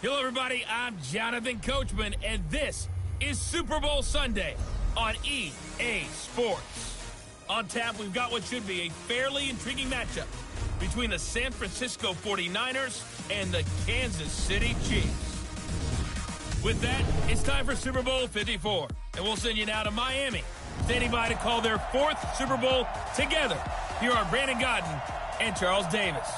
Hello, everybody. I'm Jonathan Coachman, and this is Super Bowl Sunday on EA Sports. On tap, we've got what should be a fairly intriguing matchup between the San Francisco 49ers and the Kansas City Chiefs. With that, it's time for Super Bowl 54, and we'll send you now to Miami, standing by to call their fourth Super Bowl together. Here are Brandon Gaudin and Charles Davis.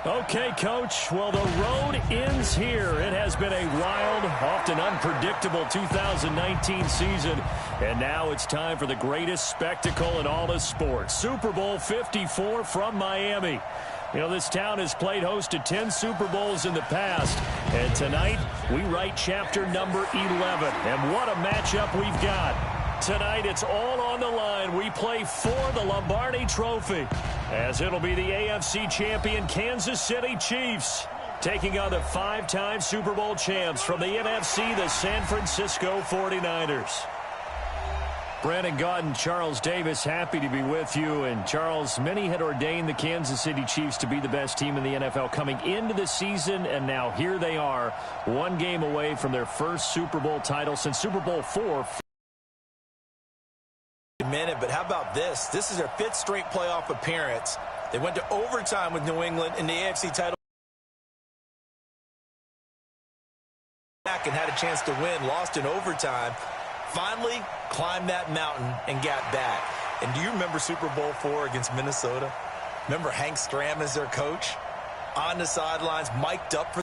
Okay, Coach. Well, the road ends here. It has been a wild, often unpredictable 2019 season. And now it's time for the greatest spectacle in all of sports. Super Bowl 54 from Miami. You know, this town has played host to 10 Super Bowls in the past. And tonight, we write chapter number 11. And what a matchup we've got. Tonight, it's all on the line. We play for the Lombardi Trophy, as it'll be the AFC champion Kansas City Chiefs taking on the five-time Super Bowl champs from the NFC, the San Francisco 49ers. Brandon Gaudin, Charles Davis, happy to be with you. And Charles, many had ordained the Kansas City Chiefs to be the best team in the NFL coming into the season, and now here they are, one game away from their first Super Bowl title since Super Bowl IV. Minute, but how about this? This is their fifth straight playoff appearance. They went to overtime with New England in the AFC title and had a chance to win, lost in overtime, finally climbed that mountain and got back. And do you remember Super Bowl IV against Minnesota? Remember Hank Stram as their coach? On the sidelines, mic'd up for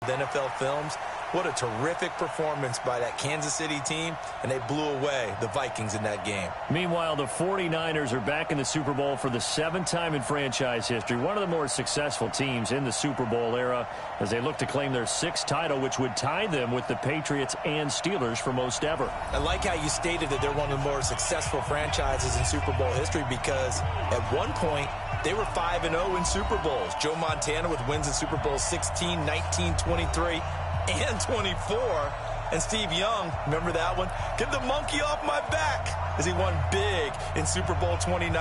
the NFL films. What a terrific performance by that Kansas City team, and they blew away the Vikings in that game. Meanwhile, the 49ers are back in the Super Bowl for the seventh time in franchise history, one of the more successful teams in the Super Bowl era, as they look to claim their sixth title, which would tie them with the Patriots and Steelers for most ever. I like how you stated that they're one of the more successful franchises in Super Bowl history, because at one point, they were 5-0 in Super Bowls. Joe Montana with wins in Super Bowl 16, 19, 23, and 24. And Steve Young, remember that one? Get the monkey off my back, as he won big in Super Bowl 29.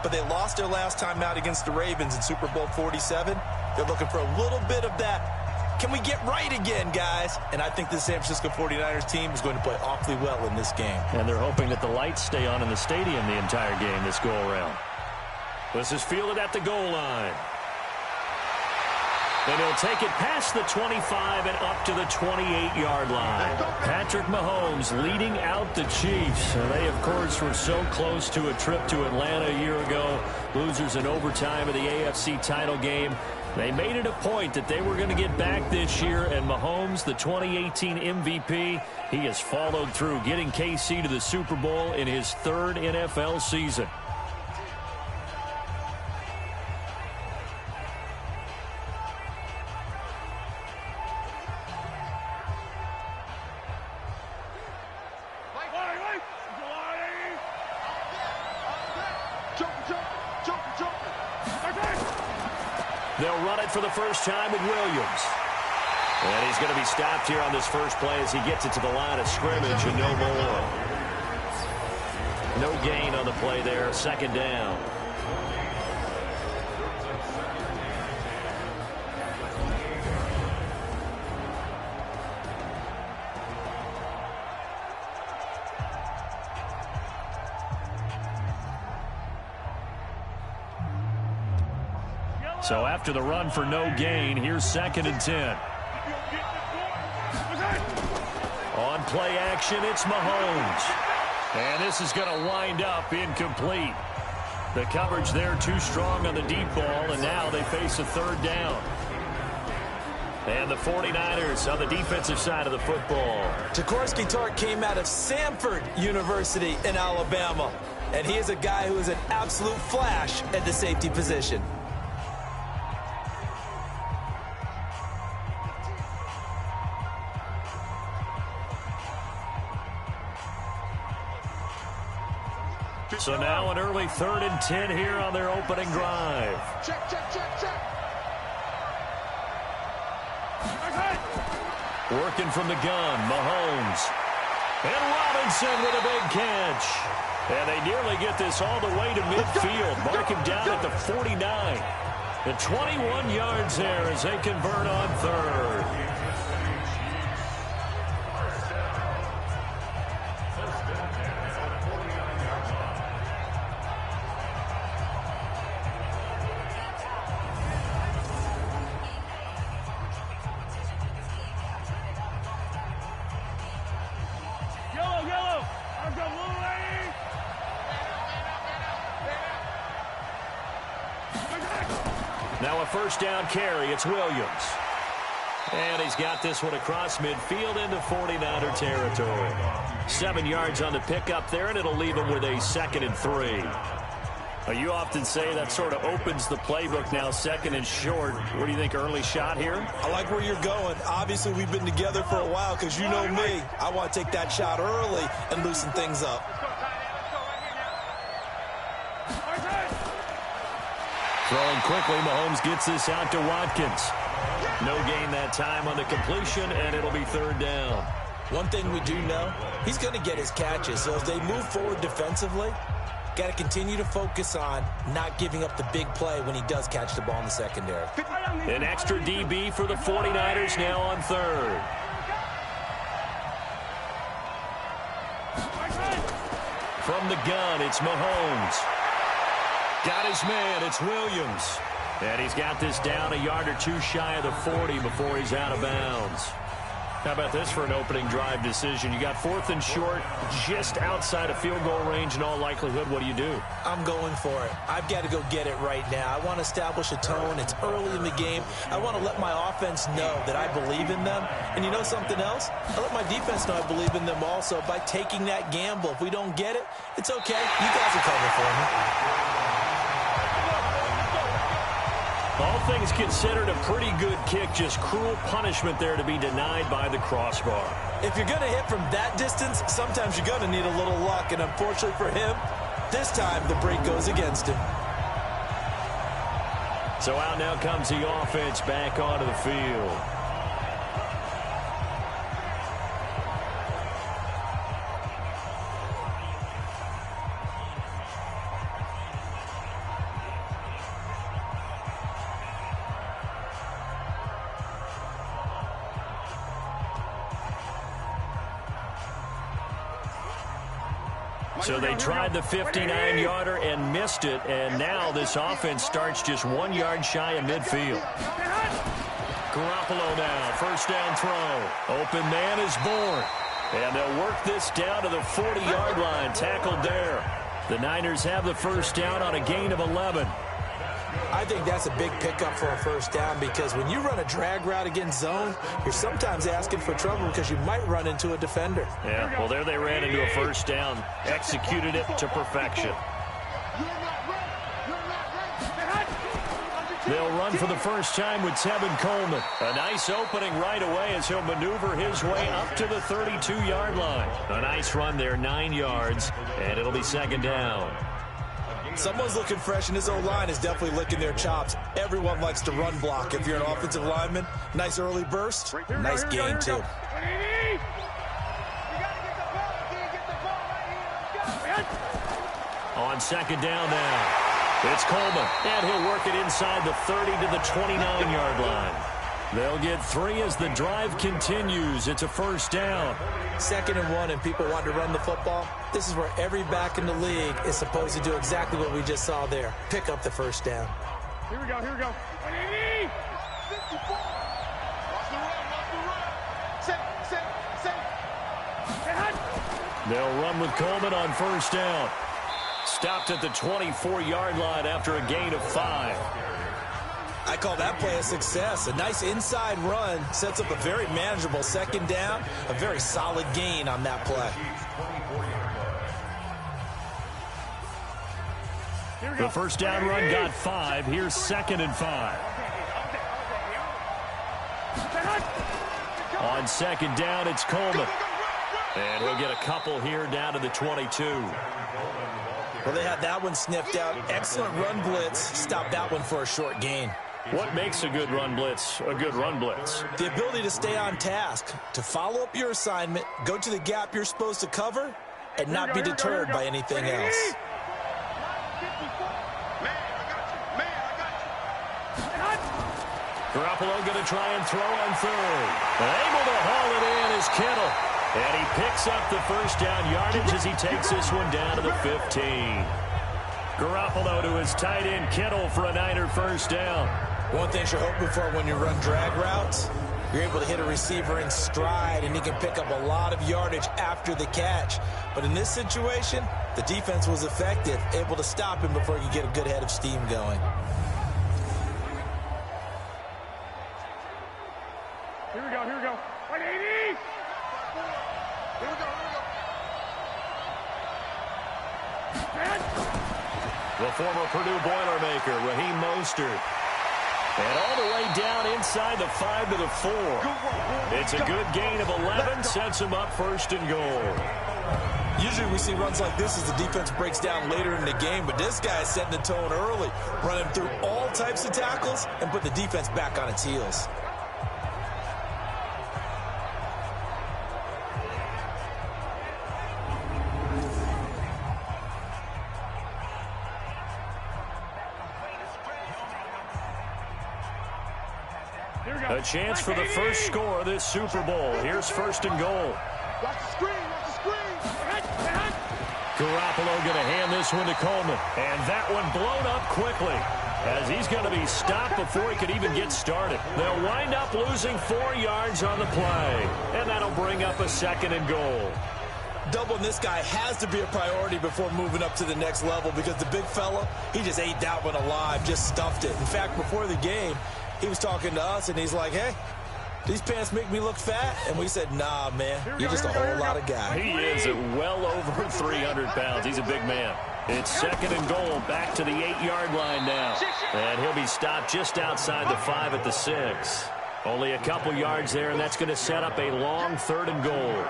But they lost their last time out against the Ravens in Super Bowl 47. They're looking for a little bit of that. Can we get right again, guys? And I think the San Francisco 49ers team is going to play awfully well in this game. And they're hoping that the lights stay on in the stadium the entire game this go-around. This is fielded at the goal line. And he'll take it past the 25 and up to the 28-yard line. Patrick Mahomes leading out the Chiefs. They, of course, were so close to a trip to Atlanta a year ago. Losers in overtime of the AFC title game. They made it a point that they were going to get back this year. And Mahomes, the 2018 MVP, he has followed through, getting KC to the Super Bowl in his third NFL season. They'll run it for the first time with Williams. And he's going to be stopped here on this first play as he gets it to the line of scrimmage and no more. No gain on the play there, second down. So after the run for no gain, here's 2nd and 10. On play action, it's Mahomes. And this is going to wind up incomplete. The coverage there too strong on the deep ball, and now they face a third down. And the 49ers on the defensive side of the football. Jaworski Tartt came out of Samford University in Alabama. And he is a guy who is an absolute flash at the safety position. So now an early 3rd and 10 here on their opening drive. Check. Working from the gun, Mahomes. And Robinson with a big catch. And they nearly get this all the way to midfield. Mark him down at the 49. And 21 yards there as they convert on third. Now a first down carry. It's Williams. And he's got this one across midfield into 49er territory. 7 yards on the pickup there, and it'll leave him with a 2nd and 3. You often say that sort of opens the playbook now, 2nd and short. What do you think, early shot here? I like where you're going. Obviously, we've been together for a while because you know me. I want to take that shot early and loosen things up. Throwing quickly, Mahomes gets this out to Watkins. No gain that time on the completion, and it'll be 3rd down. One thing we do know, he's going to get his catches. So as they move forward defensively, got to continue to focus on not giving up the big play when he does catch the ball in the secondary. An extra DB for the 49ers now on 3rd. From the gun, it's Mahomes. Got his man, it's Williams. And he's got this down a yard or two shy of the 40 before he's out of bounds. How about this for an opening drive decision? You got 4th and short, just outside of field goal range in all likelihood. What do you do? I'm going for it. I've got to go get it right now. I want to establish a tone. It's early in the game. I want to let my offense know that I believe in them. And you know something else? I let my defense know I believe in them also by taking that gamble. If we don't get it, it's okay. You guys will cover for me. All things considered, a pretty good kick. Just cruel punishment there to be denied by the crossbar. If you're going to hit from that distance, sometimes you're going to need a little luck. And unfortunately for him, this time the break goes against him. So out now comes the offense back onto the field. So they tried the 59-yarder and missed it, and now this offense starts just 1 yard shy of midfield. Garoppolo now, first down throw. Open man is born. And they'll work this down to the 40-yard line, tackled there. The Niners have the first down on a gain of 11. I think that's a big pickup for a first down because when you run a drag route against zone, you're sometimes asking for trouble because you might run into a defender. Yeah, well, there they ran into a first down, executed it to perfection. They'll run for the first time with Tevin Coleman. A nice opening right away as he'll maneuver his way up to the 32-yard line. A nice run there, 9 yards, and it'll be 2nd down. Someone's looking fresh, and his O-line is definitely licking their chops. Everyone likes to run block. If you're an offensive lineman, nice early burst, nice gain, too. On 2nd down now, it's Coleman, and he'll work it inside the 30 to the 29-yard line. They'll get 3 as the drive continues. It's a first down. 2nd and 1, and people want to run the football. This is where every back in the league is supposed to do exactly what we just saw there. Pick up the first down. Here we go, here we go. They'll run with Coleman on first down. Stopped at the 24-yard line after a gain of 5. I call that play a success. A nice inside run sets up a very manageable 2nd down. A very solid gain on that play. The first down run got 5. Here's 2nd and 5. On 2nd down, it's Coleman. And he'll get a couple here down to the 22. Well, they had that one sniffed out. Excellent run blitz. Stopped that one for a short gain. What makes a good run blitz a good run blitz? The ability to stay on task, to follow up your assignment, go to the gap you're supposed to cover, and not be deterred by anything else. Garoppolo going to try and throw on third. Able to haul it in is Kittle. And he picks up the first down yardage as he takes this one down to the 15. Garoppolo to his tight end Kittle for a Niner first down. One thing you're hoping for when you run drag routes, you're able to hit a receiver in stride, and he can pick up a lot of yardage after the catch. But in this situation, the defense was effective, able to stop him before he could get a good head of steam going. Here we go, here we go. 180! Here we go, here we go. The former Purdue Boilermaker, Raheem Mostert. And all the way down inside the 5 to the 4. It's a good gain of 11, sets him up first and goal. Usually we see runs like this as the defense breaks down later in the game, but this guy is setting the tone early, running through all types of tackles and put the defense back on its heels. A chance for the first score of this Super Bowl. Here's first and goal. Watch the screen, watch the screen. Garoppolo going to hand this one to Coleman. And that one blown up quickly as he's going to be stopped before he could even get started. They'll wind up losing 4 yards on the play. And that'll bring up a second and goal. Doubling this guy has to be a priority before moving up to the next level because the big fella, he just ate that one alive, just stuffed it. In fact, before the game, he was talking to us, and he's like, hey, these pants make me look fat? And we said, nah, man, you're just a whole lot of guy. He is well over 300 pounds. He's a big man. It's second and goal, back to the 8-yard line now. And he'll be stopped just outside the 5 at the 6. Only a couple yards there, and that's going to set up a long third and goal.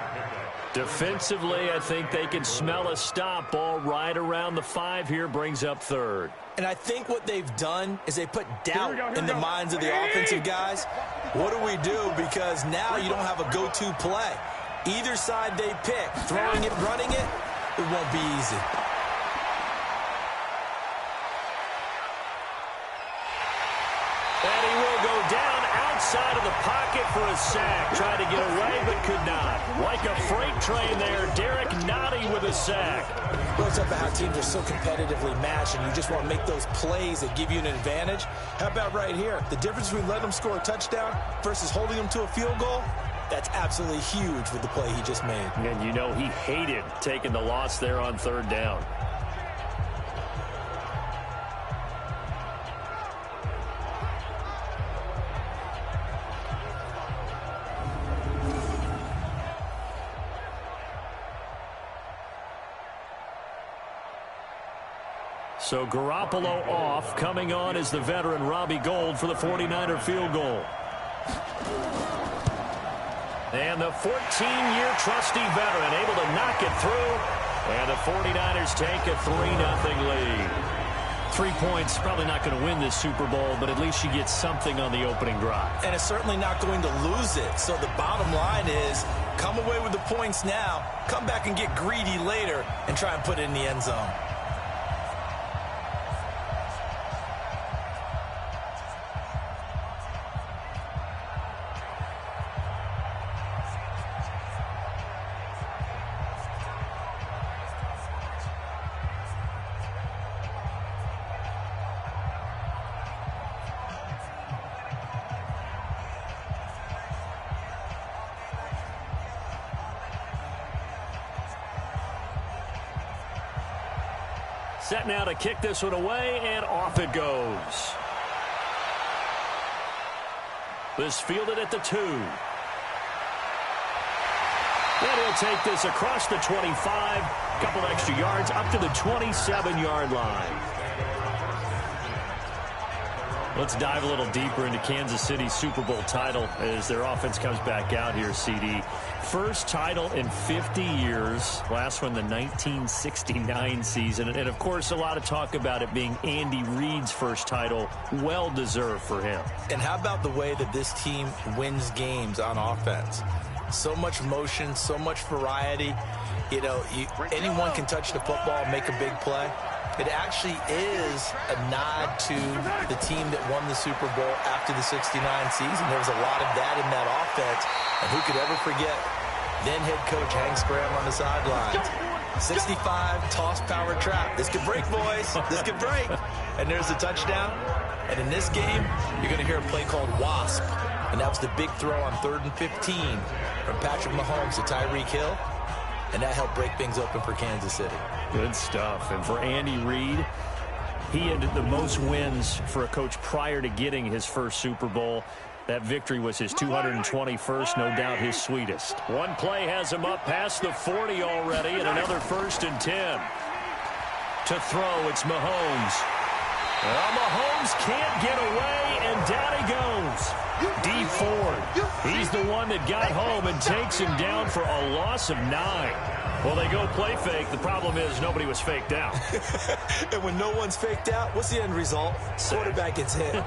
Defensively, I think they can smell a stop. Ball right around the 5 here, brings up third. And I think what they've done is they put doubt in the minds of the offensive guys. What do we do? Because now you don't have a go-to play. Either side they pick, throwing it, running it, it won't be easy. And he will go down outside of the pocket for a sack. Tried to get away, but could not. Like a freight train there, Derek Nottie with a sack. Well, it's about how teams are so competitively matched, and you just want to make those plays that give you an advantage. How about right here? The difference between letting them score a touchdown versus holding them to a field goal, that's absolutely huge with the play he just made. And you know he hated taking the loss there on third down. So Garoppolo off. Coming on is the veteran Robbie Gould for the 49er field goal. And the 14-year trusty veteran able to knock it through. And the 49ers take a 3-0 lead. 3 points, probably not going to win this Super Bowl, but at least you get something on the opening drive. And it's certainly not going to lose it. So the bottom line is, come away with the points now, come back and get greedy later, and try and put it in the end zone. Set now to kick this one away, and off it goes. This fielded at the 2. And he'll take this across the 25. Couple extra yards up to the 27-yard line. Let's dive a little deeper into Kansas City's Super Bowl title as their offense comes back out here, CD. First title in 50 years. Last one, the 1969 season. And, of course, a lot of talk about it being Andy Reid's first title. Well-deserved for him. And how about the way that this team wins games on offense? So much motion, so much variety. You know, anyone can touch the football and make a big play. It actually is a nod to the team that won the Super Bowl after the '69 season. There was a lot of that in that offense. And who could ever forget then head coach Hank Graham on the sidelines. 65, toss, power, trap. This could break, boys. This could break. And there's the touchdown. And in this game, you're going to hear a play called WASP. And that was the big throw on 3rd and 15 from Patrick Mahomes to Tyreek Hill. And that helped break things open for Kansas City. Good stuff. And for Andy Reid, he had the most wins for a coach prior to getting his first Super Bowl. That victory was his 221st, no doubt his sweetest. One play has him up past the 40 already, and another 1st and 10. To throw, it's Mahomes. Well, Mahomes can't get away, and down he goes. Dee Ford. He's the one that got home and takes him down for a loss of 9. Well, they go play fake. The problem is nobody was faked out. And when no one's faked out, what's the end result? Quarterback gets hit.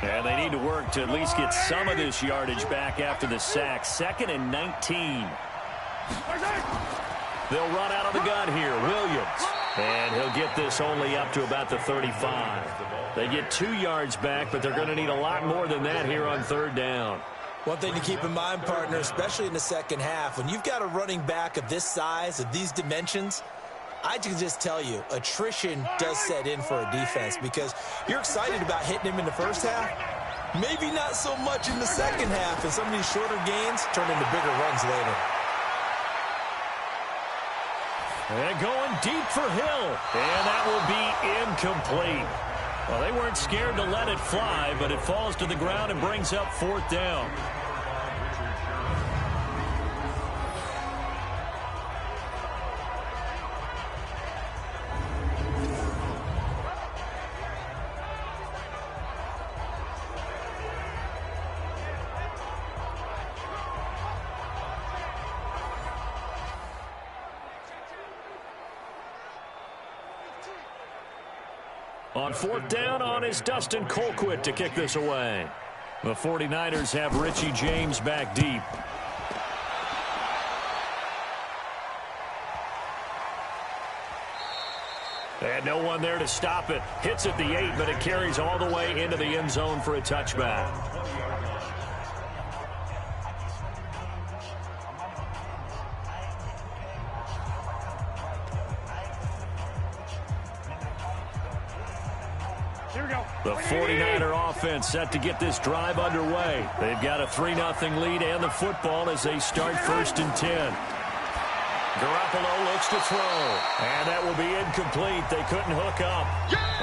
And they need to work to at least get some of this yardage back after the sack. 2nd and 19. They'll run out of the gun here. Williams. And he'll get this only up to about the 35. They get 2 yards back, but they're going to need a lot more than that here on 3rd down. One thing to keep in mind, partner, especially in the second half, when you've got a running back of this size, of these dimensions, I can just tell you, attrition does set in for a defense because you're excited about hitting him in the first half. Maybe not so much in the second half, and some of these shorter gains turn into bigger runs later. And going deep for Hill. And that will be incomplete. Well, they weren't scared to let it fly, but it falls to the ground and brings up 4th down. On 4th down, on is Dustin Colquitt to kick this away. The 49ers have Richie James back deep. And no one there to stop it. Hits at the 8, but it carries all the way into the end zone for a touchback. The 49er offense set to get this drive underway. They've got a 3-0 lead and the football as they start 1st and 10. Garoppolo looks to throw. And that will be incomplete. They couldn't hook up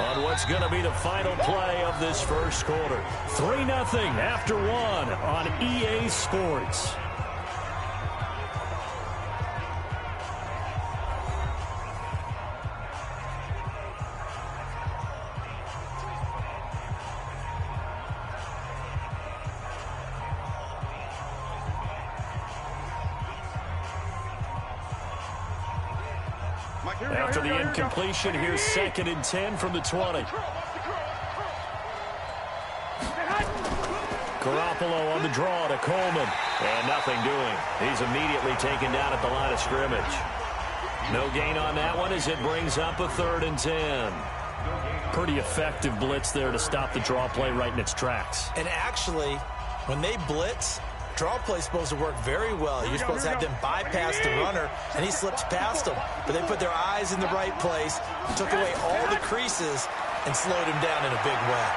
on what's going to be the final play of this first quarter. 3-0 after 1 on EA Sports. After the incompletion, here's 2nd and 10 from the 20. Garoppolo on the draw to Coleman. And nothing doing. He's immediately taken down at the line of scrimmage. No gain on that one as it brings up a 3rd and 10. Pretty effective blitz there to stop the draw play right in its tracks. And actually, when they blitz, draw play is supposed to work very well. You're supposed to have them bypass the runner, and he slips past them. But they put their eyes in the right place, took away all the creases, and slowed him down in a big way.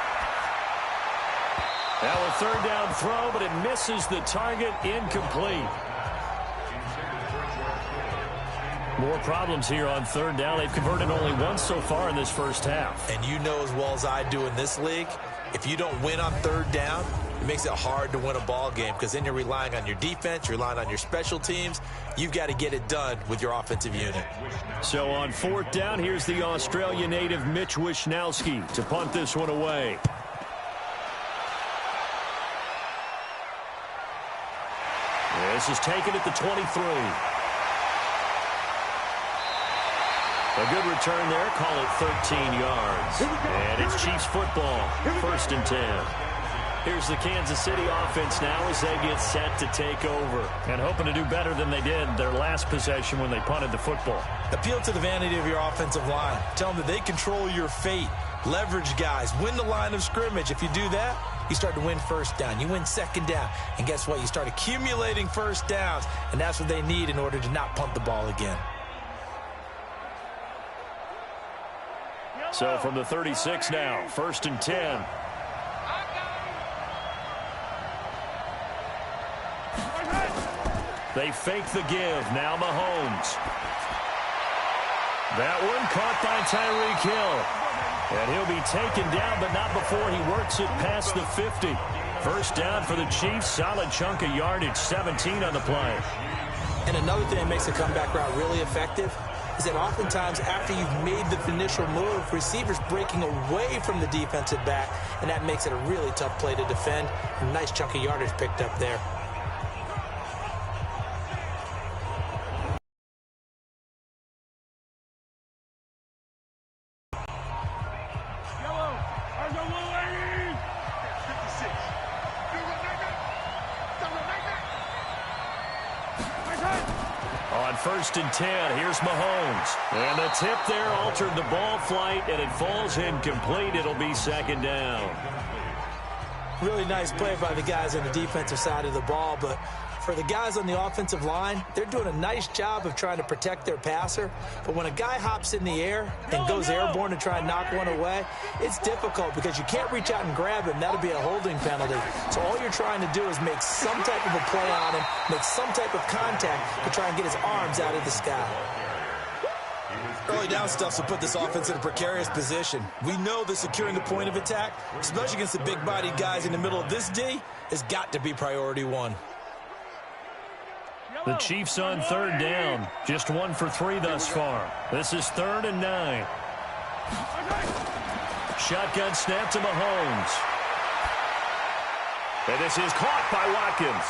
Now a 3rd down throw, but it misses the target, incomplete. More problems here on 3rd down. They've converted only once so far in this first half. And you know as well as I do in this league, if you don't win on 3rd down, it makes it hard to win a ball game because then you're relying on your defense, you're relying on your special teams. You've got to get it done with your offensive unit. So on 4th down, here's the Australia native Mitch Wishnowsky to punt this one away. This is taken at the 23. A good return there. Call it 13 yards. And it's Chiefs football. 1st and 10. Here's the Kansas City offense now as they get set to take over. And hoping to do better than they did their last possession when they punted the football. Appeal to the vanity of your offensive line. Tell them that they control your fate. Leverage guys. Win the line of scrimmage. If you do that, you start to win 1st down. You win 2nd down. And guess what? You start accumulating 1st downs. And that's what they need in order to not punt the ball again. So from the 36 now, 1st and 10. They fake the give. Now Mahomes. That one caught by Tyreek Hill. And he'll be taken down, but not before he works it past the 50. 1st down for the Chiefs. Solid chunk of yardage. 17 on the play. And another thing that makes a comeback route really effective is that oftentimes after you've made the initial move, receivers breaking away from the defensive back, and that makes it a really tough play to defend. A nice chunk of yardage picked up there. On 1st and 10, here's Mahomes. And the tip there altered the ball flight, and it falls incomplete. It'll be 2nd down. Really nice play by the guys on the defensive side of the ball, but for the guys on the offensive line, they're doing a nice job of trying to protect their passer. But when a guy hops in the air and goes airborne to try and knock one away, it's difficult because you can't reach out and grab him. That'll be a holding penalty. So all you're trying to do is make some type of a play on him, make some type of contact to try and get his arms out of the sky. Early down stuff will put this offense in a precarious position. We know that securing the point of attack, especially against the big-bodied guys in the middle of this D, has got to be priority one. The Chiefs on 3rd down. Just 1 for 3 thus far. This is 3rd and 9. Shotgun snap to Mahomes. And this is caught by Watkins.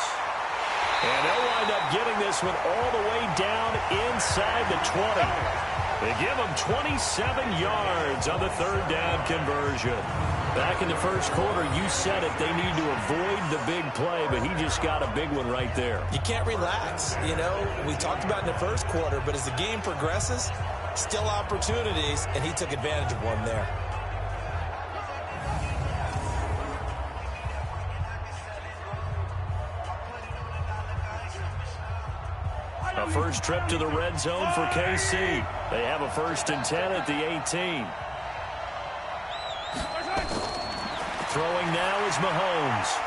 And they'll wind up getting this one all the way down inside the 20. They give them 27 yards on the 3rd down conversion. Back in the 1st quarter, you said it, they need to avoid the big play, but he just got a big one right there. You can't relax. You know, we talked about in the 1st quarter, but as the game progresses, still opportunities, and he took advantage of one there. A first trip to the red zone for KC. They have a 1st and 10 at the 18. Throwing now is Mahomes.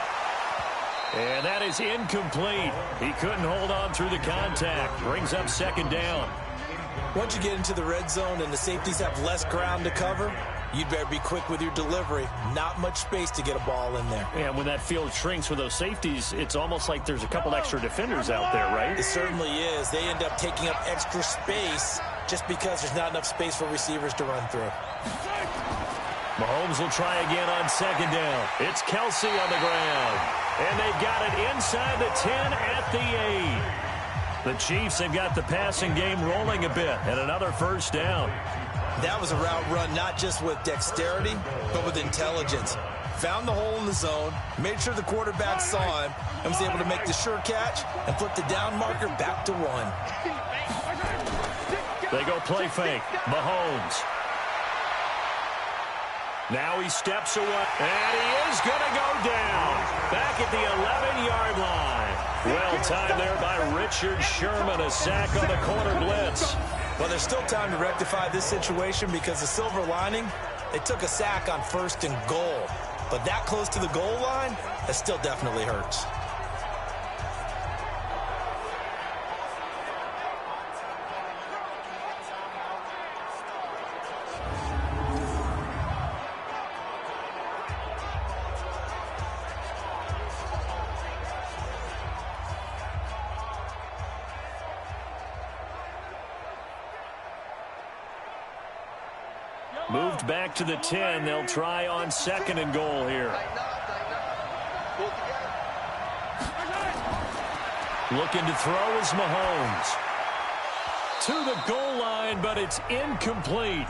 And that is incomplete. He couldn't hold on through the contact. Brings up 2nd down. Once you get into the red zone and the safeties have less ground to cover, you'd better be quick with your delivery. Not much space to get a ball in there. And when that field shrinks with those safeties, it's almost like there's a couple extra defenders out there, right? It certainly is. They end up taking up extra space just because there's not enough space for receivers to run through. Mahomes will try again on 2nd down. It's Kelsey on the ground. And they've got it inside the 10 at the 8. The Chiefs have got the passing game rolling a bit. And another 1st down. That was a route run not just with dexterity, but with intelligence. Found the hole in the zone, made sure the quarterback saw him, and was able to make the sure catch and flip the down marker back to 1. They go play fake. Mahomes. Now he steps away, and he is going to go down. Back at the 11-yard line. Well timed there by Richard Sherman. A sack on the corner blitz. Well, there's still time to rectify this situation because the silver lining, they took a sack on 1st and goal. But that close to the goal line, that still definitely hurts. Moved back to the 10. They'll try on 2nd and goal here. Looking to throw is Mahomes. to the goal line, but it's incomplete.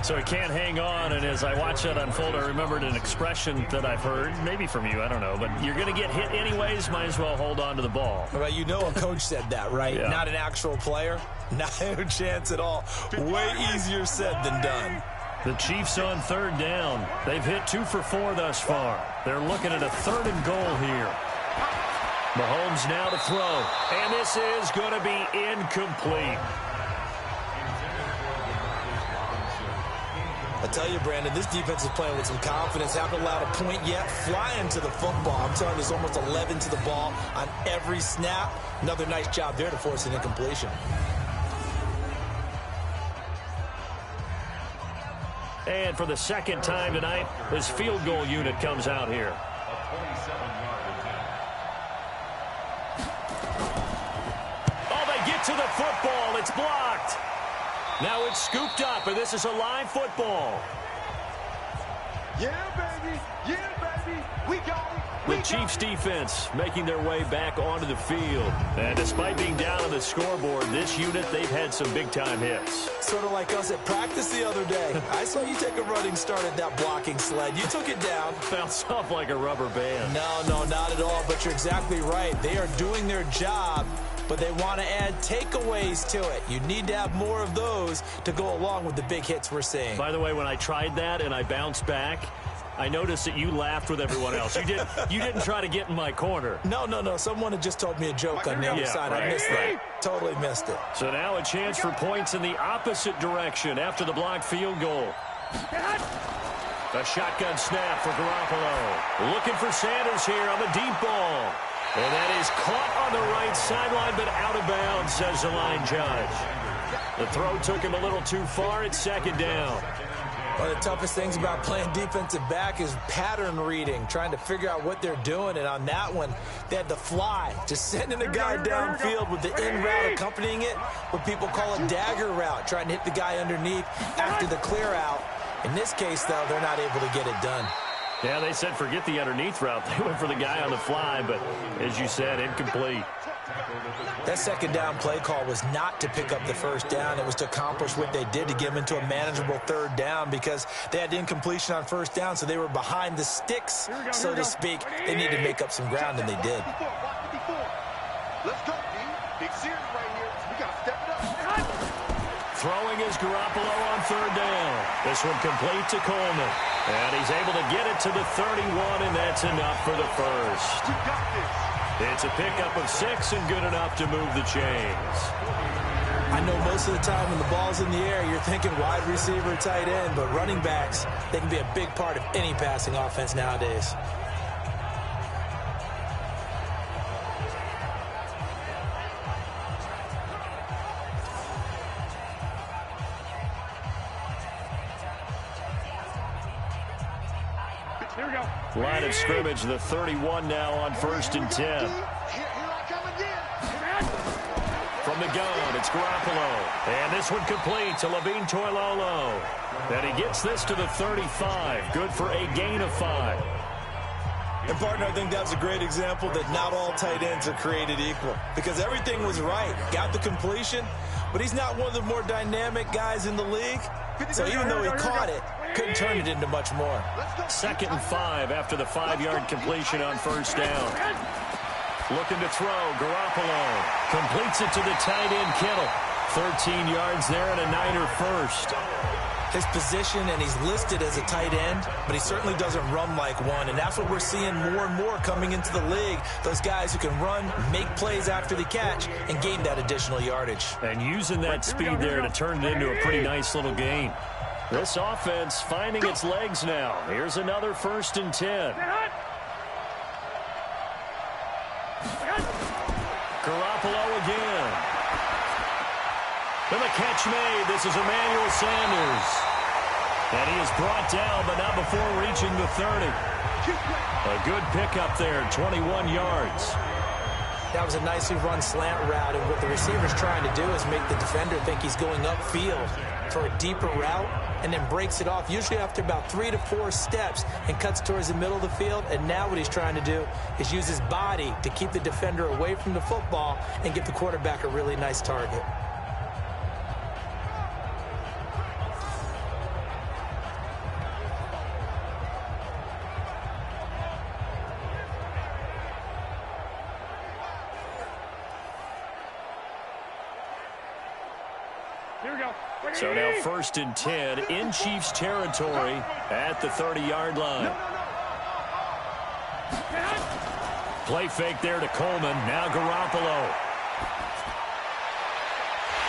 So he can't hang on, and as I watch that unfold, I remembered an expression that I've heard, maybe from you, I don't know, but you're going to get hit anyways, might as well hold on to the ball. Well, you know a coach said that, right? Yeah. Not an actual player. Not a chance at all. Way easier said than done. The Chiefs on third down. They've hit 2 for 4 thus far. They're looking at a 3rd and goal here. Mahomes now to throw, and this is going to be incomplete. I tell you, Brandon, this defense is playing with some confidence. Haven't allowed a point yet. Flying to the football. I'm telling you, there's almost 11 to the ball on every snap. Another nice job there to force an incompletion. And for the second time tonight, this field goal unit comes out here. Oh, they get to the football. It's blocked. Now it's scooped up, and this is a live football. Yeah, baby. Yeah, baby. We got it. The Chiefs defense making their way back onto the field. And despite being down on the scoreboard, this unit, they've had some big-time hits. Sort of like us at practice the other day. I saw you take a running start at that blocking sled. You took it down. Bounced off like a rubber band. No, not at all. But you're exactly right. They are doing their job, but they want to add takeaways to it. You need to have more of those to go along with the big hits we're seeing. By the way, when I tried that and I bounced back, I noticed that you laughed with everyone else. You didn't try to get in my corner. No. Someone had just told me a joke on the other side. Right. I missed that. Totally missed it. So now a chance for points in the opposite direction after the blocked field goal. A shotgun snap for Garoppolo. Looking for Sanders here on the deep ball. And that is caught on the right sideline, but out of bounds, says the line judge. The throw took him a little too far. It's 2nd down. One of the toughest things about playing defensive back is pattern reading, trying to figure out what they're doing. And on that one, they had the fly, just sending a guy downfield with the in route accompanying it, what people call a dagger route, trying to hit the guy underneath after the clear out. In this case, though, they're not able to get it done. Yeah, they said forget the underneath route. They went for the guy on the fly, but as you said, incomplete. That 2nd down play call was not to pick up the 1st down. It was to accomplish what they did to get them into a manageable 3rd down because they had incompletion on 1st down, so they were behind the sticks, so to speak. They needed to make up some ground, and they did. Let's go, D. Big series right here. We got to step it up. Throwing is Garoppolo on 3rd down. This one complete to Coleman. And he's able to get it to the 31, and that's enough for the first. We got this. It's a pickup of 6 and good enough to move the chains. I know most of the time when the ball's in the air, you're thinking wide receiver, tight end, but running backs, they can be a big part of any passing offense nowadays. Here we go. Line of scrimmage, the 31 now on 1st and 10. Here I come again. From the gun, it's Garoppolo. And this one complete to Levine Toilolo. And he gets this to the 35. Good for a gain of 5. And, partner, I think that's a great example that not all tight ends are created equal because everything was right. Got the completion, but he's not one of the more dynamic guys in the league. So even though he caught it, couldn't turn it into much more. 2nd and 5 after the 5-yard completion on 1st down. Looking to throw, Garoppolo completes it to the tight end, Kittle. 13 yards there and a Niner first. His position, and he's listed as a tight end, but he certainly doesn't run like one, and that's what we're seeing more and more coming into the league. Those guys who can run, make plays after the catch, and gain that additional yardage. And using that speed there to turn it into a pretty nice little gain. This offense finding its legs now. Here's another 1st and 10. Garoppolo again. And the catch made. This is Emmanuel Sanders. And he is brought down, but not before reaching the 30. A good pickup there, 21 yards. That was a nicely run slant route, and what the receiver's trying to do is make the defender think he's going upfield for a deeper route, and then breaks it off, usually after about 3 to 4 steps, and cuts towards the middle of the field. And now what he's trying to do is use his body to keep the defender away from the football and give the quarterback a really nice target. So now 1st and 10 in Chiefs territory at the 30-yard line. Play fake there to Coleman. Now Garoppolo.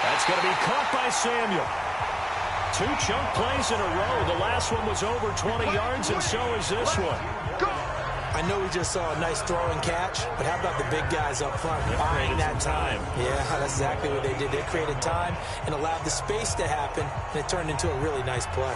That's going to be caught by Samuel. 2 chunk plays in a row. The last one was over 20 yards, and so is this one. I know we just saw a nice throw and catch, but how about the big guys up front buying that time? Yeah, that's exactly what they did. They created time and allowed the space to happen, and it turned into a really nice play.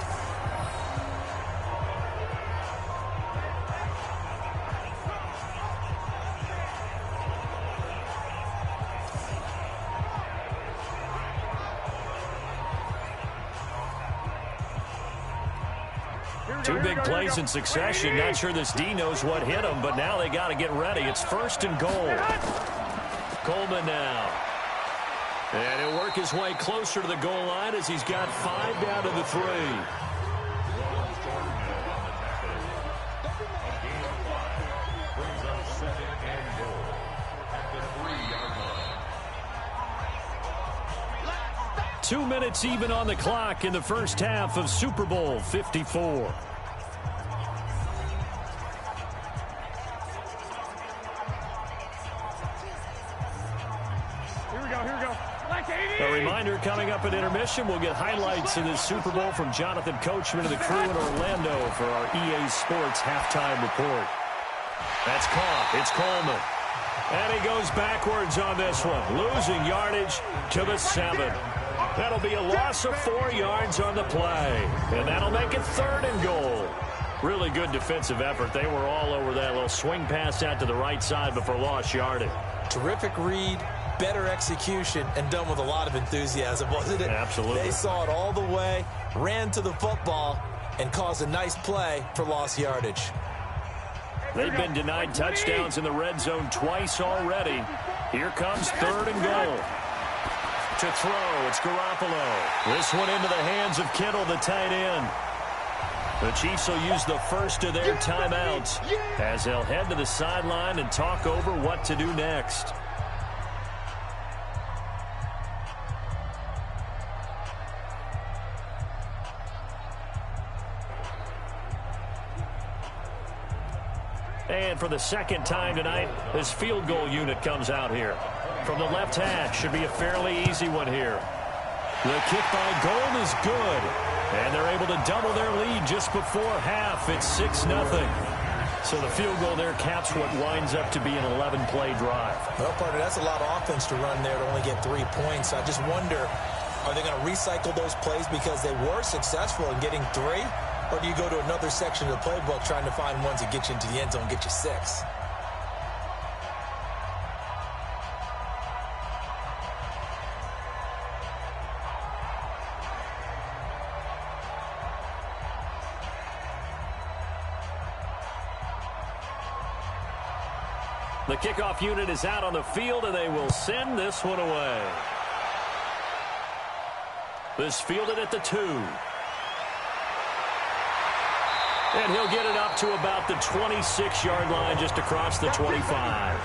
Two big plays in succession. Not sure this D knows what hit him, but now they got to get ready. It's 1st and goal. Coleman now. And he'll work his way closer to the goal line as he's got 5 down to the 3. Two minutes even on the clock in the first half of Super Bowl 54. A reminder, coming up at intermission, we'll get highlights of this Super Bowl from Jonathan Coachman and the crew in Orlando for our EA Sports halftime report. That's caught. It's Coleman. And he goes backwards on this one, losing yardage to the 7. That'll be a loss of 4 yards on the play. And that'll make it 3rd and goal. Really good defensive effort. They were all over that little swing pass out to the right side before lost yardage. Terrific read, better execution, and done with a lot of enthusiasm, wasn't it? Absolutely. They saw it all the way, ran to the football, and caused a nice play for lost yardage. They've been denied touchdowns in the red zone twice already. Here comes 3rd and goal. To throw, it's Garoppolo. This one into the hands of Kittle, the tight end. The Chiefs will use the first of their timeouts as they'll head to the sideline and talk over what to do next. And for the second time tonight, this field goal unit comes out here. From the left hash, should be a fairly easy one here. The kick by Gold is good. And they're able to double their lead just before half. It's 6-0. So the field goal there caps what winds up to be an 11-play drive. Well, partner, that's a lot of offense to run there to only get 3 points. I just wonder, are they going to recycle those plays because they were successful in getting 3? Or do you go to another section of the playbook trying to find ones that get you into the end zone and get you 6? The kickoff unit is out on the field, and they will send this one away. This fielded at the 2. And he'll get it up to about the 26-yard line, just across the 25.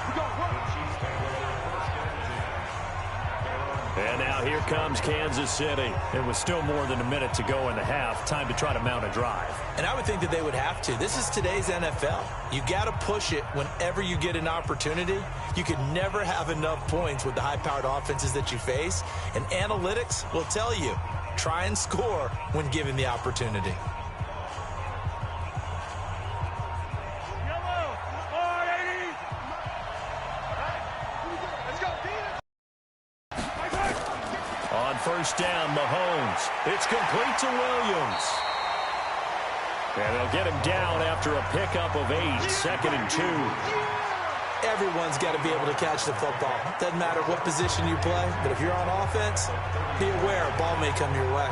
And now here comes Kansas City. It was still more than a minute to go in the half. Time to try to mount a drive. And I would think that they would have to. This is today's NFL. You got to push it whenever you get an opportunity. You can never have enough points with the high-powered offenses that you face. And analytics will tell you, try and score when given the opportunity. First down, Mahomes. It's complete to Williams. And they'll get him down after a pickup of 8, 2nd and 2. Everyone's got to be able to catch the football. Doesn't matter what position you play, but if you're on offense, be aware a ball may come your way.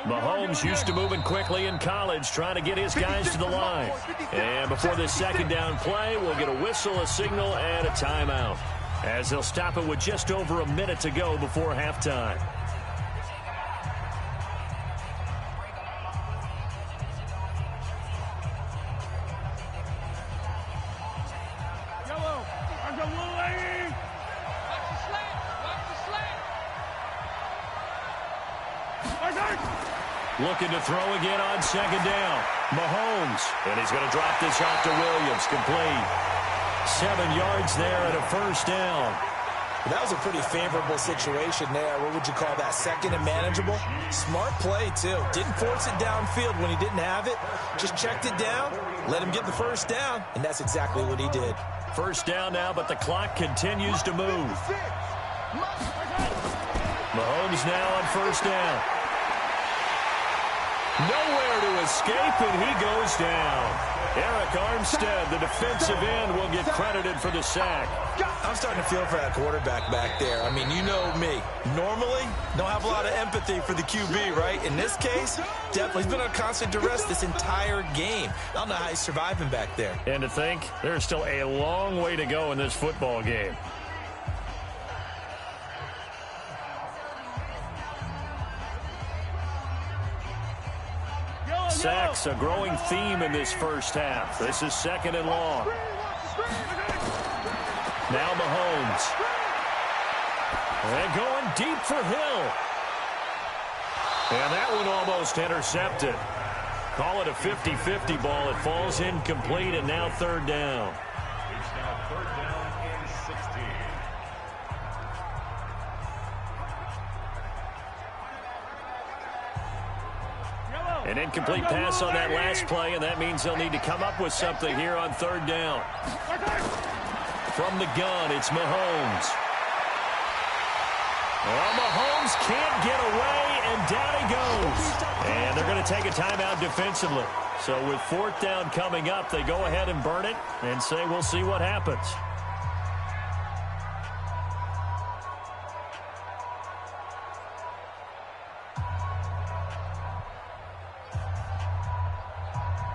Mahomes used to moving quickly in college, trying to get his guys to the line. And before this second down play, we'll get a whistle, a signal, and a timeout, as they'll stop it with just over a minute to go before halftime. Looking to throw again on second down. Mahomes. And he's going to drop this off to Williams. Complete. 7 yards there and a first down. That was a pretty favorable situation there. What would you call that? Second and manageable? Smart play, too. Didn't force it downfield when he didn't have it. Just checked it down, let him get the first down, and that's exactly what he did. First down now, but the clock continues to move. Mahomes now on first down. Nowhere to escape, and he goes down. Eric Armstead, the defensive end, will get credited for the sack. I'm starting to feel for that quarterback back there. I mean, you know me. Normally, don't have a lot of empathy for the QB, right? In this case, definitely. He's been on constant duress this entire game. I don't know how he's surviving back there. And to think, there's still a long way to go in this football game. Sacks, a growing theme in this first half. This is second and long. Now Mahomes. And going deep for Hill. And that one almost intercepted. Call it a 50-50 ball. It falls incomplete, and now third down. It's now third down and 16. An incomplete pass on that last play, and that means they'll need to come up with something here on third down. From the gun, it's Mahomes. Well, Mahomes can't get away, and down he goes. And they're going to take a timeout defensively. So with fourth down coming up, they go ahead and burn it and say we'll see what happens.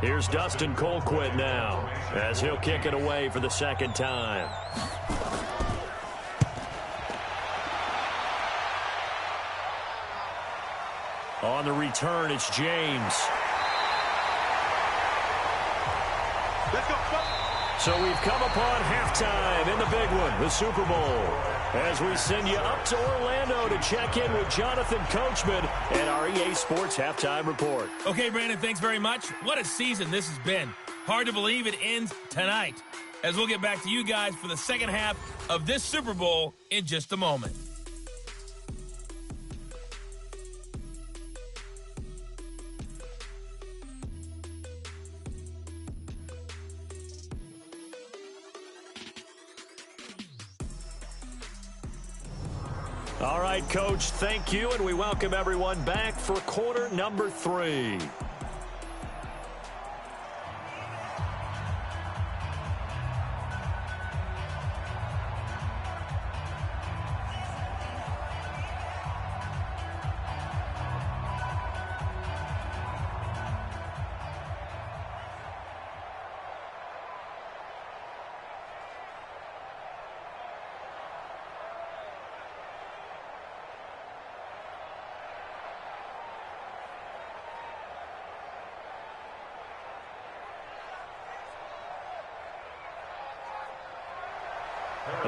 Here's Dustin Colquitt now, as he'll kick it away for the second time. On the return, it's James. Let's go. So we've come upon halftime in the big one, the Super Bowl. As we send you up to Orlando to check in with Jonathan Coachman and our EA Sports Halftime Report. Okay, Brandon, thanks very much. What a season this has been. Hard to believe it ends tonight, as we'll get back to you guys for the second half of this Super Bowl in just a moment. All right, Coach, thank you, and we welcome everyone back for quarter number 3.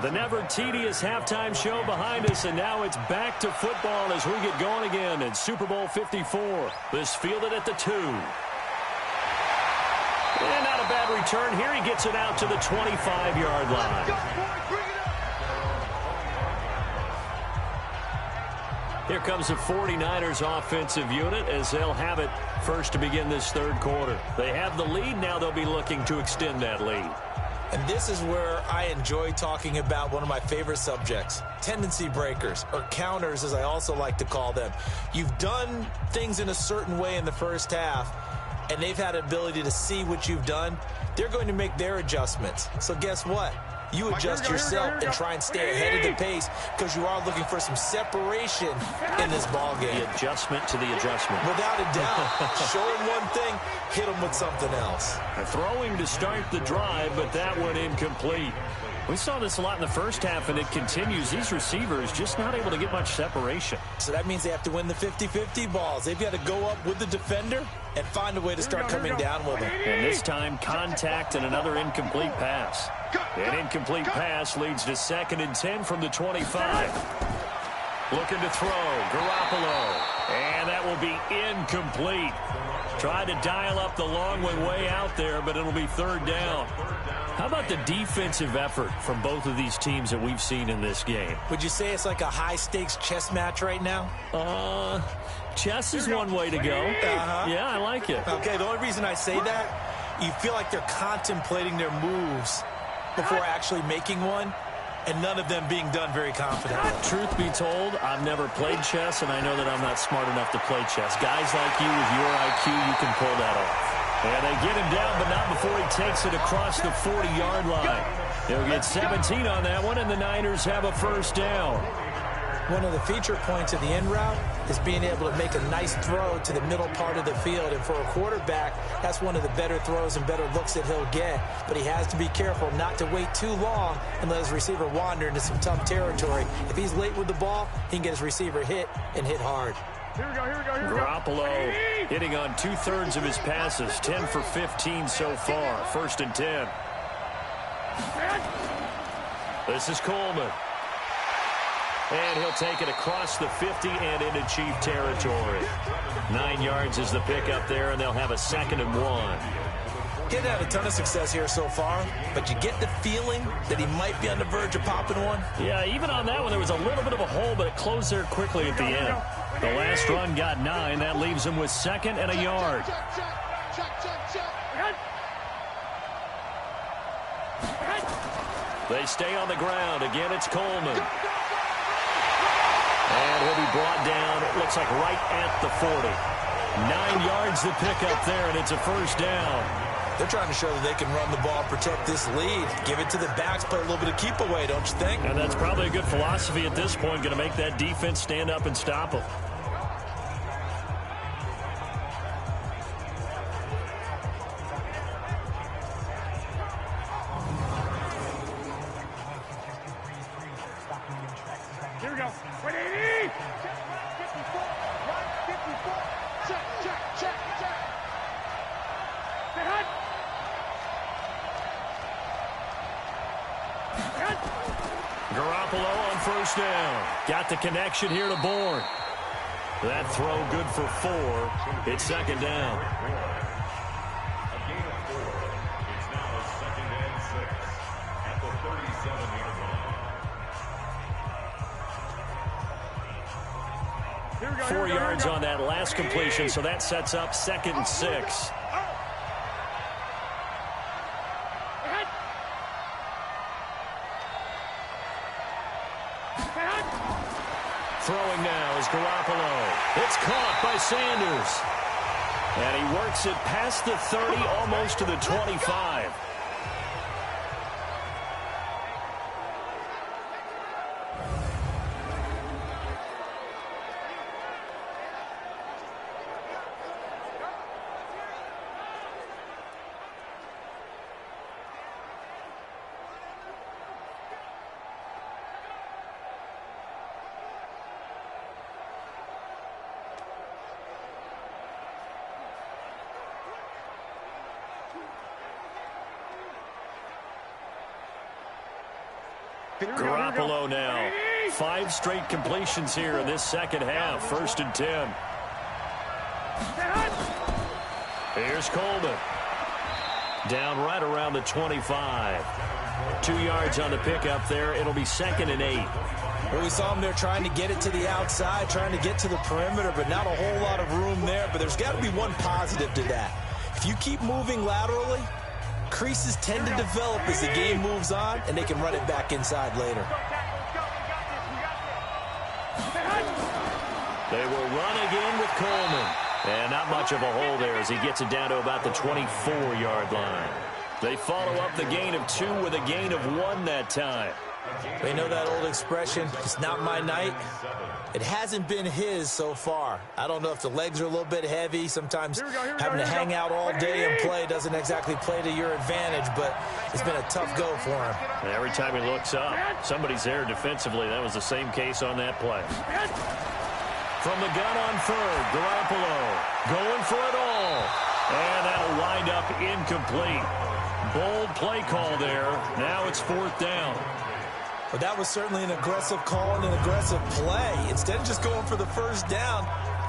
The never tedious halftime show behind us, and now it's back to football as we get going again in Super Bowl 54. This fielded at the 2. And not a bad return here. He gets it out to the 25-yard line. Here comes the 49ers offensive unit as they'll have it first to begin this third quarter. They have the lead. Now they'll be looking to extend that lead. And this is where I enjoy talking about one of my favorite subjects, tendency breakers, or counters as I also like to call them. You've done things in a certain way in the first half, and they've had the ability to see what you've done. They're going to make their adjustments. So guess what? You adjust yourself and try and stay ahead of the pace because you are looking for some separation in this ball game. The adjustment to the adjustment. Without a doubt. Show him one thing, hit him with something else. Throwing to start the drive, but that one incomplete. We saw this a lot in the first half, and it continues. These receivers just not able to get much separation. So that means they have to win the 50-50 balls. They've got to go up with the defender and find a way to start coming down with him. And this time, contact and another incomplete pass. An incomplete pass leads to 2nd and 10 from the 25. Looking to throw, Garoppolo. And And that will be incomplete. Tried to dial up the long way out there, but it'll be third down. How about the defensive effort from both of these teams that we've seen in this game? Would you say it's like a high-stakes chess match right now? Chess is one way to go. Yeah, I like it. Okay, the only reason I say that, you feel like they're contemplating their moves before actually making one, and none of them being done very confidently. Truth be told, I've never played chess, and I know that I'm not smart enough to play chess. Guys like you with your IQ, you can pull that off. And they get him down, but not before he takes it across the 40-yard line. He'll get 17 on that one, and the Niners have a first down. One of the feature points of the end route is being able to make a nice throw to the middle part of the field. And for a quarterback, that's one of the better throws and better looks that he'll get. But he has to be careful not to wait too long and let his receiver wander into some tough territory. If he's late with the ball, he can get his receiver hit and hit hard. Garoppolo hitting on 2/3 of his passes, 10 for 15 so far. First and 10. This is Coleman. And he'll take it across the 50 and into Chief territory. 9 yards is the pickup there, and they'll have a 2nd and 1. Didn't have a ton of success here so far, but you get the feeling that he might be on the verge of popping one. Yeah, even on that one, there was a little bit of a hole, but it closed there quickly at the end. The last run got 9. That leaves him with 2nd and a yard. They stay on the ground. Again, it's Coleman. And he'll be brought down, it looks like right at the 40. 9 yards to pick up there, and it's a first down. They're trying to show that they can run the ball, protect this lead. Give it to the backs, play a little bit of keep away, don't you think? And that's probably a good philosophy at this point, going to make that defense stand up and stop them. Here we go. 180! 54, 54, check. Garoppolo on first down. Got the connection here to Bourne. That throw good for 4. It's 2nd down. A gain of 4. It's now 2nd and 6 at the 37-yard line. 4 yards on that last completion, so that sets up 2nd and 6. Throwing now is Garoppolo. It's caught by Sanders. And he works it past the 30, almost to the 25. Garoppolo now. 5 straight completions here in this second half. 1st and 10. Here's Coleman. Down right around the 25. 2 yards on the pickup there. It'll be 2nd and 8. Well, we saw him there trying to get it to the outside, trying to get to the perimeter, but not a whole lot of room there. But there's got to be one positive to that. If you keep moving laterally, creases tend to develop as the game moves on, and they can run it back inside later. They will run again with Coleman. And not much of a hole there as he gets it down to about the 24-yard line. They follow up the gain of 2 with a gain of 1 that time. They know that old expression, it's not my night. It hasn't been his so far. I don't know if the legs are a little bit heavy. Sometimes having to hang out all day and play doesn't exactly play to your advantage, but it's been a tough go for him. And every time he looks up, somebody's there defensively. That was the same case on that play. From the gun on 3rd, Garoppolo going for it all. And that'll wind up incomplete. Bold play call there. Now it's 4th down. But that was certainly an aggressive call and an aggressive play. Instead of just going for the first down,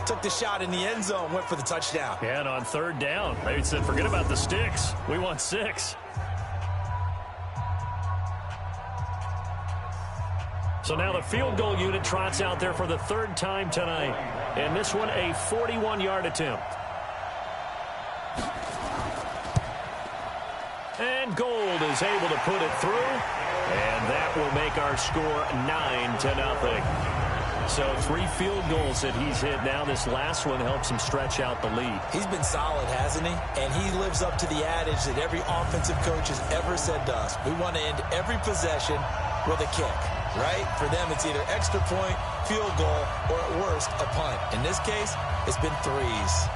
took the shot in the end zone, went for the touchdown. And on third down, they said, forget about the sticks. We want 6. So now the field goal unit trots out there for the 3rd time tonight. And this one a 41-yard attempt. And Gold is able to put it through. And that will make our score 9-0. So 3 field goals that he's hit now. This last one helps him stretch out the lead. He's been solid, hasn't he? And he lives up to the adage that every offensive coach has ever said to us. We want to end every possession with a kick, right? For them, it's either extra point, field goal, or at worst, a punt. In this case, it's been 3s.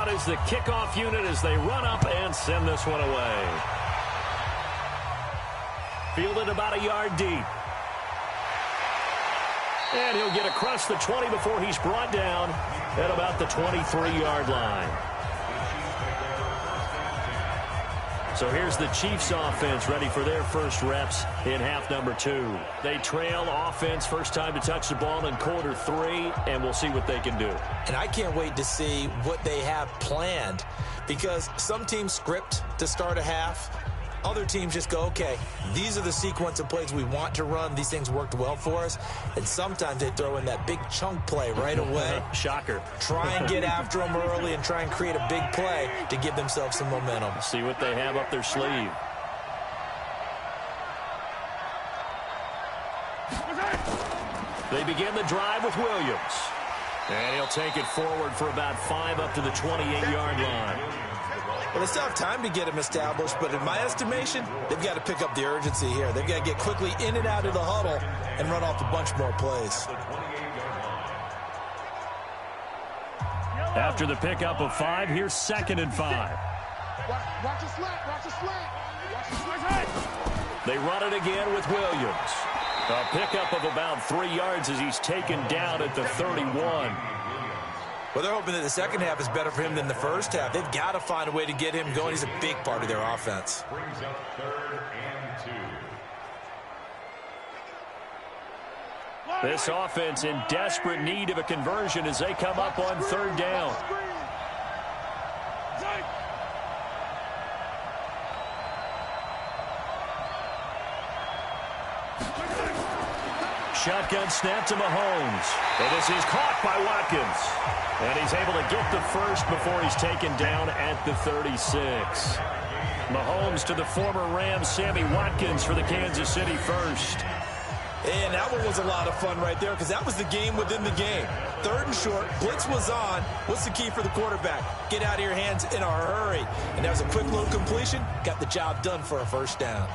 Is the kickoff unit as they run up and send this one away. Fielded about a yard deep. And he'll get across the 20 before he's brought down at about the 23-yard line. So here's the Chiefs offense ready for their first reps in half number 2. They trail offense, first time to touch the ball in quarter 3, and we'll see what they can do. And I can't wait to see what they have planned, because some teams script to start a half. Other teams just go, okay, these are the sequence of plays we want to run. These things worked well for us. And sometimes they throw in that big chunk play right away. Shocker. Try and get after them early and try and create a big play to give themselves some momentum. See what they have up their sleeve. They begin the drive with Williams. And he'll take it forward for about 5 up to the 28-yard line. Well, they still have time to get him established, but in my estimation, they've got to pick up the urgency here. They've got to get quickly in and out of the huddle and run off a bunch more plays. After the pickup of 5, here's 2nd and 5. Watch the slant, watch the slant. Watch the slant. They run it again with Williams. A pickup of about 3 yards as he's taken down at the 31. Well, they're hoping that the second half is better for him than the first half. They've got to find a way to get him going. He's a big part of their offense. Brings up 3rd and 2. This offense in desperate need of a conversion as they come up on 3rd down. Shotgun snap to Mahomes. And this is caught by Watkins. And he's able to get the first before he's taken down at the 36. Mahomes to the former Rams, Sammy Watkins for the Kansas City first. And that one was a lot of fun right there because that was the game within the game. 3rd and short, blitz was on. What's the key for the quarterback? Get out of your hands in a hurry. And that was a quick little completion. Got the job done for a first down.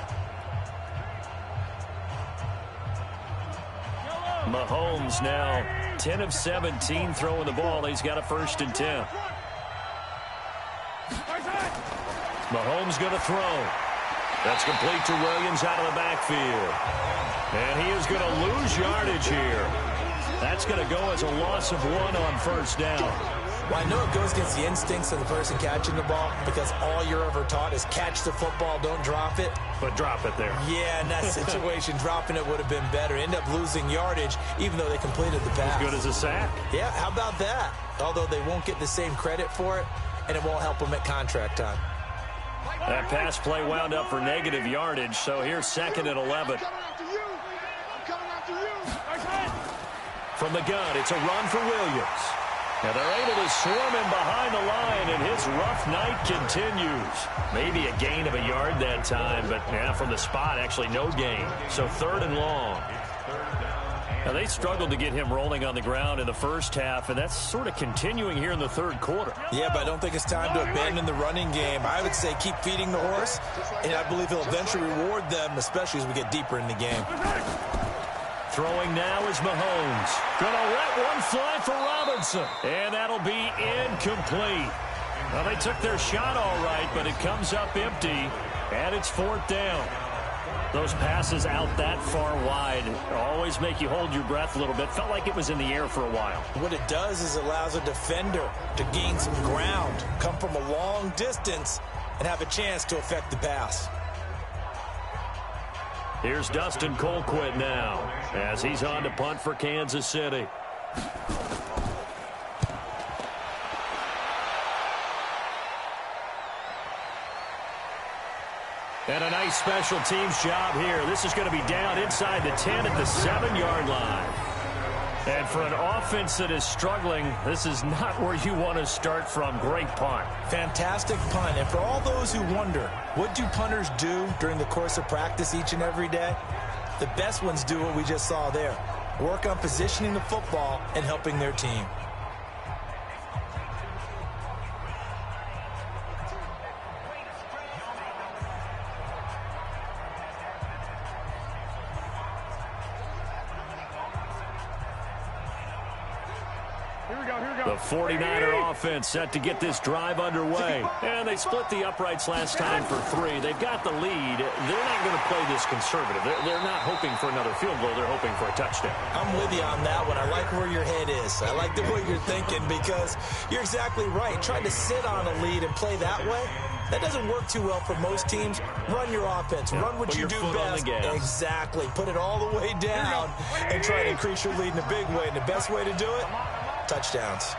Mahomes now 10 of 17 throwing the ball. He's got a 1st and 10. Mahomes going to throw. That's complete to Williams out of the backfield. And he is going to lose yardage here. That's going to go as a loss of 1 on 1st down. Well, I know it goes against the instincts of the person catching the ball because all you're ever taught is catch the football, don't drop it. But drop it there. Yeah, in that situation, dropping it would have been better. End up losing yardage, even though they completed the pass. As good as a sack. Yeah, how about that? Although they won't get the same credit for it, and it won't help them at contract time. That pass play wound up for negative yardage, so here's 2nd and 11. From the gun, it's a run for Williams. Now they're able to swarm him behind the line, and his rough night continues. Maybe a gain of a yard that time, but yeah, from the spot, actually no gain. So 3rd and long. Now they struggled to get him rolling on the ground in the first half, and that's sort of continuing here in the 3rd quarter. Yeah, but I don't think it's time to abandon the running game. I would say keep feeding the horse, and I believe he'll eventually reward them, especially as we get deeper in the game. Throwing now is Mahomes. Going to let one fly for Robinson. And that'll be incomplete. Well, they took their shot all right, but it comes up empty, and it's 4th down. Those passes out that far wide always make you hold your breath a little bit. Felt like it was in the air for a while. What it does is allows a defender to gain some ground, come from a long distance, and have a chance to affect the pass. Here's Dustin Colquitt now as he's on to punt for Kansas City. And a nice special teams job here. This is going to be down inside the 10 at the 7-yard line. And for an offense that is struggling, this is not where you want to start from. Great punt. Fantastic punt. And for all those who wonder, what do punters do during the course of practice each and every day? The best ones do what we just saw there. Work on positioning the football and helping their team. The 49er offense set to get this drive underway. And they split the uprights last time for 3. They've got the lead. They're not going to play this conservative. They're not hoping for another field goal. They're hoping for a touchdown. I'm with you on that one. I like where your head is. I like the way you're thinking because you're exactly right. Trying to sit on a lead and play that way, that doesn't work too well for most teams. Run your offense. Run what you do best. Exactly. Put it all the way down and try to increase your lead in a big way. And the best way to do it, touchdowns.